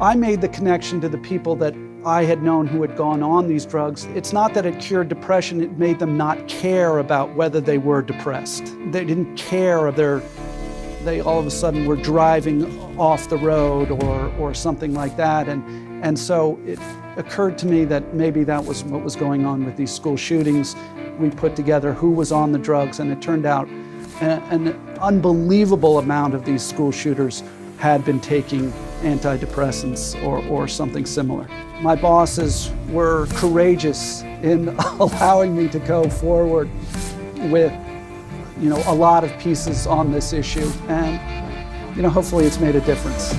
I made the connection to the people that I had known who had gone on these drugs. It's not that it cured depression, it made them not care about whether they were depressed. They didn't care of they all of a sudden were driving off the road or something like that. And so it occurred to me that maybe that was what was going on with these school shootings. We put together who was on the drugs, and it turned out an unbelievable amount of these school shooters had been taking antidepressants or something similar. My bosses were courageous in allowing me to go forward with, a lot of pieces on this issue, and, hopefully it's made a difference.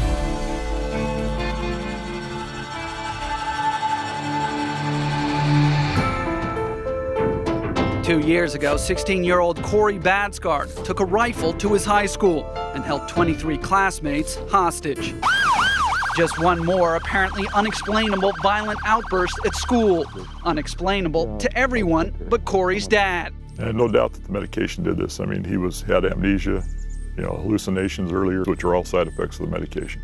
Two years ago, 16-year-old Corey Badsgard took a rifle to his high school and held 23 classmates hostage. Just one more apparently unexplainable violent outburst at school. Unexplainable to everyone but Corey's dad. And no doubt that the medication did this. I mean, he had amnesia, hallucinations earlier, which are all side effects of the medication.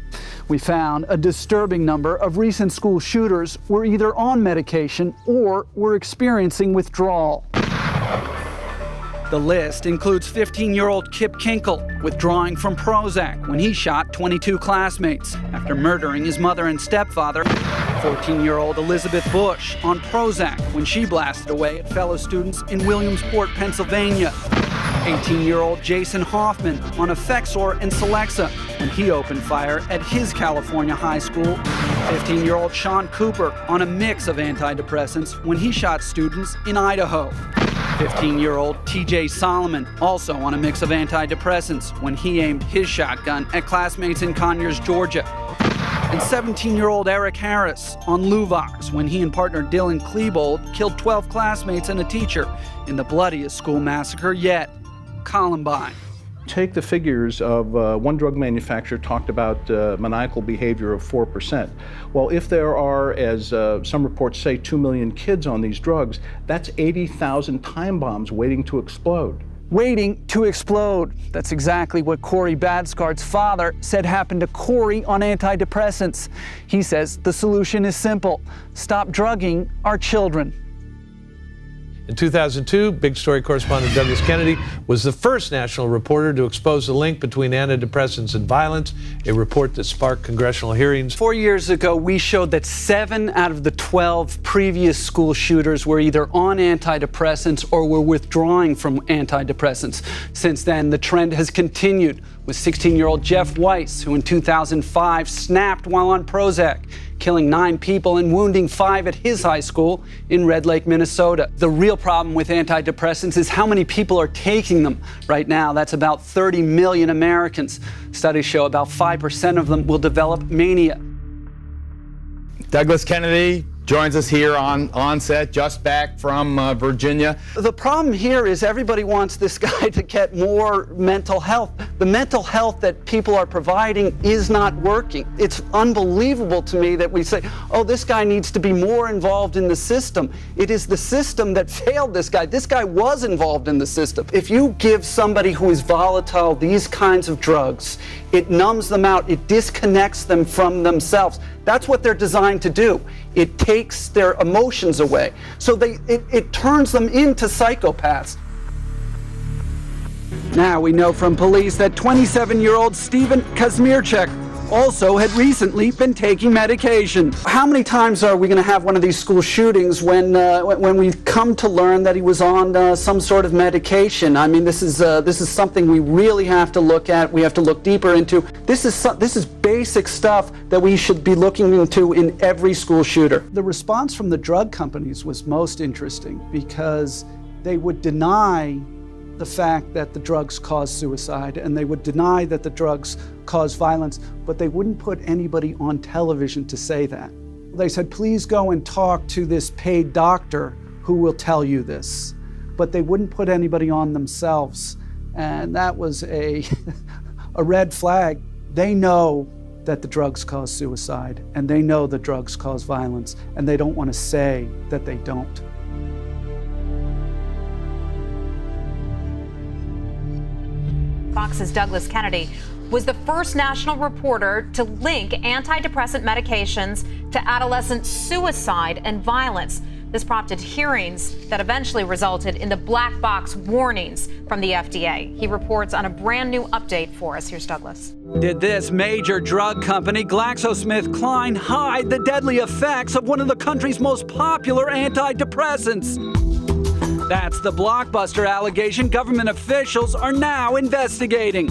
We found a disturbing number of recent school shooters were either on medication or were experiencing withdrawal. The list includes 15-year-old Kip Kinkle withdrawing from Prozac when he shot 22 classmates after murdering his mother and stepfather. 14-year-old Elizabeth Bush on Prozac when she blasted away at fellow students in Williamsport, Pennsylvania. 18-year-old Jason Hoffman on Effexor and Celexa when he opened fire at his California high school. 15-year-old Sean Cooper on a mix of antidepressants when he shot students in Idaho. 15-year-old TJ Solomon also on a mix of antidepressants when he aimed his shotgun at classmates in Conyers, Georgia. And 17-year-old Eric Harris on Luvox when he and partner Dylan Klebold killed 12 classmates and a teacher in the bloodiest school massacre yet, Columbine. Take the figures of one drug manufacturer talked about maniacal behavior of 4%. Well, if there are, as some reports say, 2 million kids on these drugs, that's 80,000 time bombs waiting to explode. Waiting to explode. That's exactly what Corey Badsgard's father said happened to Corey on antidepressants. He says the solution is simple. Stop drugging our children. In 2002, Big Story correspondent Douglas Kennedy was the first national reporter to expose the link between antidepressants and violence, a report that sparked congressional hearings. 4 years ago, we showed that 7 out of the 12 previous school shooters were either on antidepressants or were withdrawing from antidepressants. Since then, the trend has continued with 16-year-old Jeff Weiss, who in 2005 snapped while on Prozac, killing 9 people and wounding 5 at his high school in Red Lake, Minnesota. The real problem with antidepressants is how many people are taking them. Right now, that's about 30 million Americans. Studies show about 5% of them will develop mania. Douglas Kennedy joins us here on set, just back from Virginia. The problem here is everybody wants this guy to get more mental health. The mental health that people are providing is not working. It's unbelievable to me that we say, oh, this guy needs to be more involved in the system. It is the system that failed this guy. This guy was involved in the system. If you give somebody who is volatile these kinds of drugs, it numbs them out, it disconnects them from themselves. That's what they're designed to do. It takes their emotions away. So it turns them into psychopaths. Now we know from police that 27-year-old Stephen Kazmierczak also had recently been taking medication. How many times are we going to have one of these school shootings when we come to learn that he was on some sort of medication? I mean, this is something we really have to look at. We have to look deeper into. This is basic stuff that we should be looking into in every school shooter. The response from the drug companies was most interesting because they would deny the fact that the drugs cause suicide, and they would deny that the drugs cause violence, but they wouldn't put anybody on television to say that. They said, please go and talk to this paid doctor who will tell you this. But they wouldn't put anybody on themselves. And that was a red flag. They know that the drugs cause suicide, and they know the drugs cause violence, and they don't want to say that they don't. Fox's Douglas Kennedy was the first national reporter to link antidepressant medications to adolescent suicide and violence. This prompted hearings that eventually resulted in the black box warnings from the FDA. He reports on a brand new update for us. Here's Douglas. Did this major drug company, GlaxoSmithKline, hide the deadly effects of one of the country's most popular antidepressants? That's the blockbuster allegation government officials are now investigating.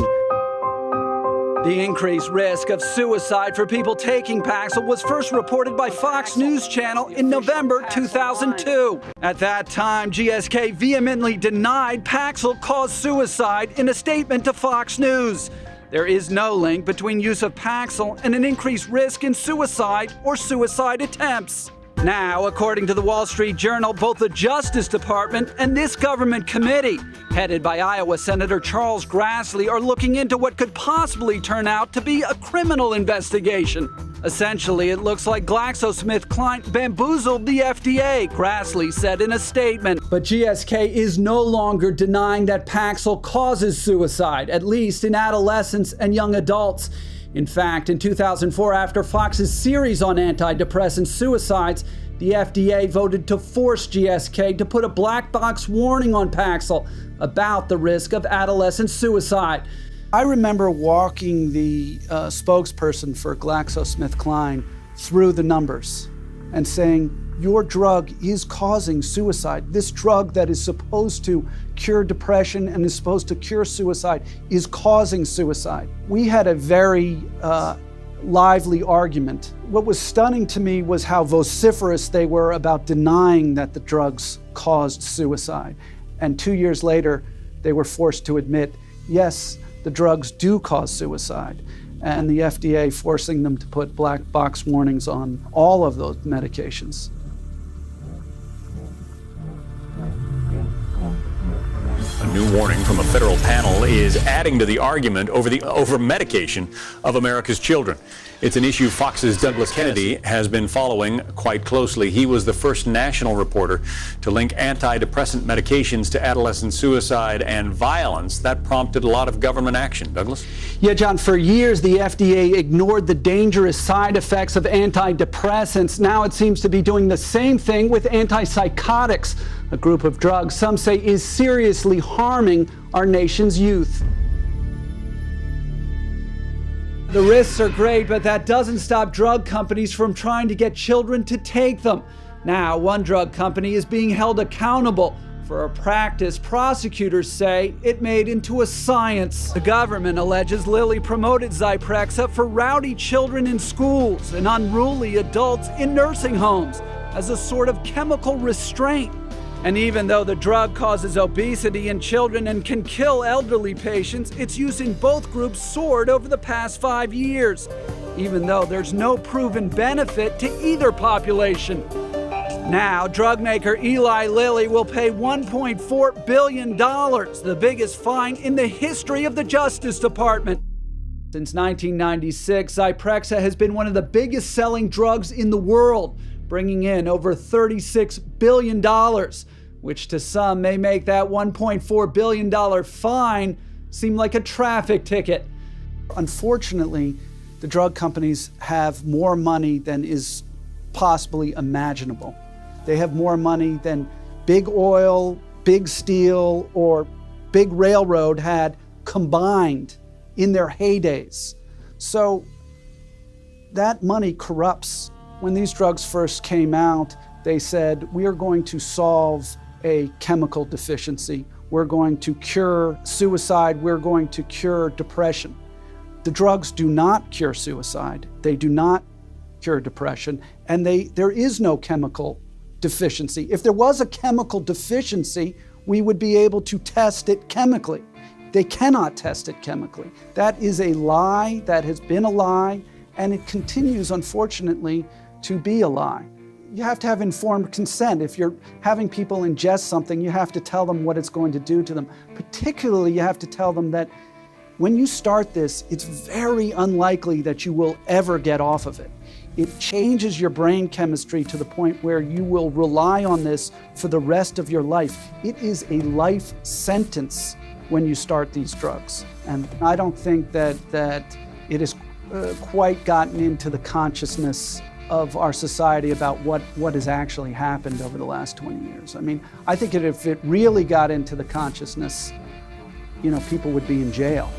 The increased risk of suicide for people taking Paxil was first reported by Fox News Channel in November 2002. At that time, GSK vehemently denied Paxil caused suicide in a statement to Fox News. There is no link between use of Paxil and an increased risk in suicide or suicide attempts. Now, according to the Wall Street Journal, both the Justice Department and this government committee, headed by Iowa Senator Charles Grassley, are looking into what could possibly turn out to be a criminal investigation. Essentially, it looks like GlaxoSmithKline bamboozled the FDA, Grassley said in a statement. But GSK is no longer denying that Paxil causes suicide, at least in adolescents and young adults. In fact, in 2004, after Fox's series on antidepressant suicides, the FDA voted to force GSK to put a black box warning on Paxil about the risk of adolescent suicide. I remember walking the spokesperson for GlaxoSmithKline through the numbers and saying, your drug is causing suicide. This drug that is supposed to cure depression and is supposed to cure suicide is causing suicide. We had a very lively argument. What was stunning to me was how vociferous they were about denying that the drugs caused suicide. And 2 years later, they were forced to admit, yes, the drugs do cause suicide. And the FDA forcing them to put black box warnings on all of those medications. A new warning from a federal panel is adding to the argument over medication of America's children. It's an issue Fox's Douglas Kennedy has been following quite closely. He was the first national reporter to link antidepressant medications to adolescent suicide and violence. That prompted a lot of government action. Douglas? Yeah, John, for years the FDA ignored the dangerous side effects of antidepressants. Now it seems to be doing the same thing with antipsychotics, a group of drugs some say is seriously harming our nation's youth. The risks are great, but that doesn't stop drug companies from trying to get children to take them. Now, one drug company is being held accountable for a practice prosecutors say it made into a science. The government alleges Lilly promoted Zyprexa for rowdy children in schools and unruly adults in nursing homes as a sort of chemical restraint. And even though the drug causes obesity in children and can kill elderly patients, its use in both groups soared over the past 5 years, even though there's no proven benefit to either population. Now, drug maker Eli Lilly will pay $1.4 billion, the biggest fine in the history of the Justice Department. Since 1996, Zyprexa has been one of the biggest selling drugs in the world, bringing in over $36 billion, which to some may make that $1.4 billion fine seem like a traffic ticket. Unfortunately, the drug companies have more money than is possibly imaginable. They have more money than big oil, big steel, or big railroad had combined in their heydays. So that money corrupts. When these drugs first came out, they said, we are going to solve a chemical deficiency. We're going to cure suicide. We're going to cure depression. The drugs do not cure suicide. They do not cure depression. And there is no chemical deficiency. If there was a chemical deficiency, we would be able to test it chemically. They cannot test it chemically. That is a lie. That has been a lie. And it continues, unfortunately, to be a lie. You have to have informed consent. If you're having people ingest something, you have to tell them what it's going to do to them. Particularly, you have to tell them that when you start this, it's very unlikely that you will ever get off of it. It changes your brain chemistry to the point where you will rely on this for the rest of your life. It is a life sentence when you start these drugs. And I don't think that it has quite gotten into the consciousness of our society about what has actually happened over the last 20 years. I mean, I think if it really got into the consciousness, people would be in jail.